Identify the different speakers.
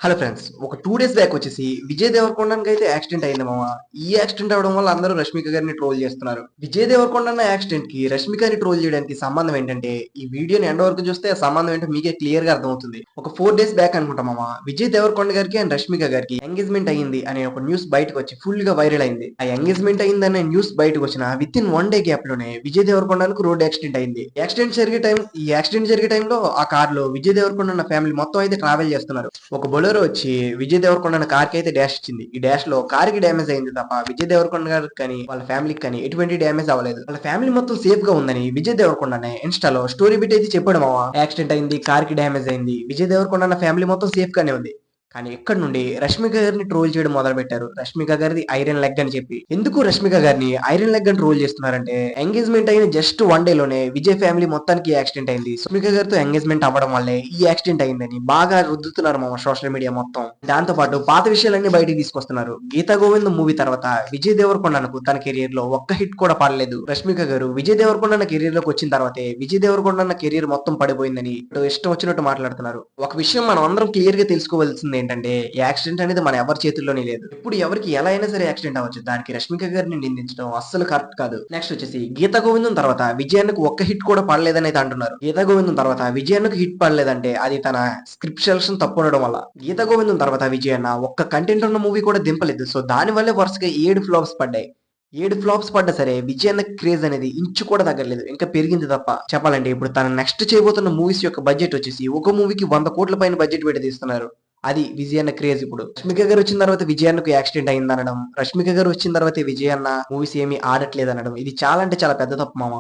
Speaker 1: Hello friends. ఒక 2 days back వచ్చేసి Vijay దేవరకొండనికైతే accident అయింది మామ. ఈ యాక్సిడెంట్ అవ్వడం వల్ల అందరూ రష్మిక గారిని ట్రోల్ చేస్తున్నారు. విజయ్ దేవరకొండ అన్న యాక్సిడెంట్‌కి రష్మికని ట్రోల్ చేయడానికి సంబంధం ఏంటంటే, ఈ వీడియోని ఎండ్ వరకు చూస్తే ఆ సంబంధం ఏంటో మీకే క్లియర్‌గా అర్థమవుతుంది. ఒక 4 డేస్ బ్యాక్ అనుకుంటా మామ. విజయ్ దేవరకొండ గారికి అండ్ రష్మిక గారికి ఎంగేజ్‌మెంట్ అయింది అనే ఒక న్యూస్ బయటకొచ్చి ఫుల్‌గా వైరల్ అయింది. ఆ ఎంగేజ్‌మెంట్ అయిందనే న్యూస్ బయటకొచ్చిన వితిన్ 1 డే గ్యాప్‌లోనే విజయ్ దేవరకొండకు రోడ్ యాక్సిడెంట్ అయింది. యాక్సిడెంట్ జరిగే టైంలో ఆ కార్‌లో విజయ్ దేవరకొండ ఉన్న ఫ్యామిలీ మొత్తం అయితే ట్రావెల్ చేస్తున్నారు. ఒక బొలెరో వచ్చి విజయ్ దేవరకొండ కార్కి అయితే డాష్ ఇచ్చింది. ఈ డాష్ లో కార్కి డ్యామేజ్ అయింది తప్ప విజయ్ దేవరకొండ గారికి కానీ వాళ్ళ ఫ్యామిలీకి కానీ ఎటువంటి డ్యామేజ్ అవ్వలేదు. వాళ్ళ ఫ్యామిలీ మొత్తం సేఫ్ గా ఉందని విజయ్ దేవరకొండనే ఇన్స్టాలో స్టోరీ బిట్ అయితే చెప్పాడు మామ. యాక్సిడెంట్ అయింది, కార్కి డ్యామేజ్ అయింది, విజయ్ దేవరకొండ ఫ్యామిలీ మొత్తం సేఫ్ గానే ఉంది. కానీ ఇక్కడ నుండి రష్మిక గారిని ట్రోల్ చేయడం మొదలు పెట్టారు. రష్మిక గారిది ఐరన్ లెగ్ అని చెప్పి. ఎందుకు రష్మిక గారిని ఐరన్ లెగ్ అని ట్రోల్ చేస్తున్నారంటే, ఎంగేజ్మెంట్ అయిన జస్ట్ 1 డే లోనే విజయ్ ఫ్యామిలీ మొత్తానికి యాక్సిడెంట్ అయింది. రష్మిక గారితో ఎంగేజ్మెంట్ అవ్వడం వల్లే ఈ యాక్సిడెంట్ అయిందని బాగా రుద్దుతున్నారు మామ సోషల్ మీడియా మొత్తం. దాంతో పాటు పాత విషయాలన్నీ బయటికి తీసుకొస్తున్నారు. గీతా గోవిందం మూవీ తర్వాత విజయ్ దేవరకొండకు తన కెరీర్ లో ఒక్క హిట్ కూడా పడలేదు. రష్మిక గారు విజయ్ దేవరకొండ కెరీర్ లోకి వచ్చిన తర్వాతే విజయ్ దేవరకొండ కెరీర్ మొత్తం పడిపోయిందని ఇష్టం వచ్చినట్టు మాట్లాడుతున్నారు. ఒక విషయం మనం అందరం క్లియర్ గా తెలుసుకోవాల్సింది ఏంటంటే, యాక్సిడెంట్ అనేది మన ఎవరి చేతుల్లోనే లేదు. ఇప్పుడు ఎవరికి ఎలా అయినా సరే యాక్సిడెంట్ అవ్వచ్చు. దానికి రష్మిక గారిని నిందించడం అస్సలు కరెక్ట్ కాదు. నెక్స్ట్ వచ్చేసి గీతా గోవిందం తర్వాత విజయానికి ఒక్క హిట్ కూడా పడలేదని అయితే అంటున్నారు. గీతా గోవిందం తర్వాత విజయానికి హిట్ పడలేదంటే అది తన స్క్రిప్ట్ సెలక్షన్ తప్పు ఉండడం వల్ల. గీతా గోవిందం తర్వాత విజయన్న ఒక్క కంటెంట్ ఉన్న మూవీ కూడా దింపలేదు. సో దాని వల్లే వరుసగా 7 ఫ్లాప్స్ పడ్డాయి. 7 ఫ్లాప్స్ పడ్డా సరే విజయన్న క్రేజ్ అనేది ఇంచు కూడా తగ్గలేదు. ఇంకా పెరిగింది తప్ప. చెప్పాలంటే ఇప్పుడు తన నెక్స్ట్ చేయబోతున్న మూవీస్ యొక్క బడ్జెట్ వచ్చేసి ఒక మూవీకి 100 కోట్ల పైన బడ్జెట్ పెట్టి తీస్తున్నారు. అది విజయన్న క్రేజ్ ఇప్పుడు. రష్మిక గారు వచ్చిన తర్వాత విజయన్నకు యాక్సిడెంట్ అయింది అనడం, రష్మిక గారు వచ్చిన తర్వాత విజయన్న మూవీస్ ఏమీ ఆడట్లేదు అనడం, ఇది చాలా అంటే చాలా పెద్ద తప్పు మామ.